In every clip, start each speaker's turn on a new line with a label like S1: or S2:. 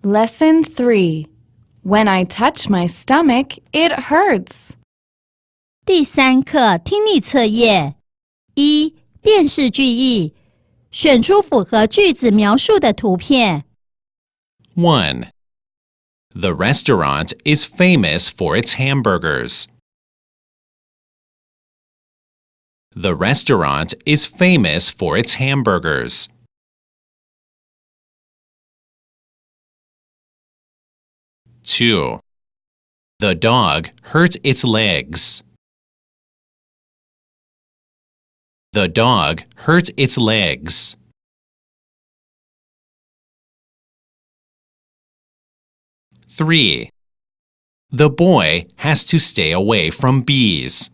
S1: Lesson 3. When I touch my stomach, it hurts.
S2: 第3课听力测验1. 辨识句意，选出符合句子描述的图片。
S3: 1. The restaurant is famous for its hamburgers. The restaurant is famous for its hamburgers. 2. The dog hurt its legs. The dog hurt its legs. 3. The boy has to stay away from bees.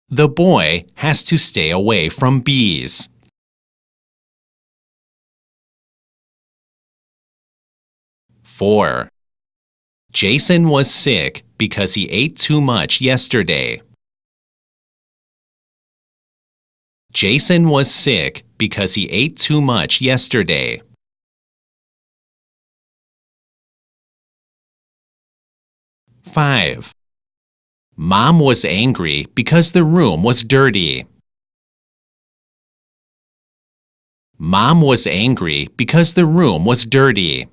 S3: The boy has to stay away from bees. 4. Jason was sick because he ate too much yesterday. Jason was sick because he ate too much yesterday. 5. Mom was angry because the room was dirty. Mom was angry because the room was dirty.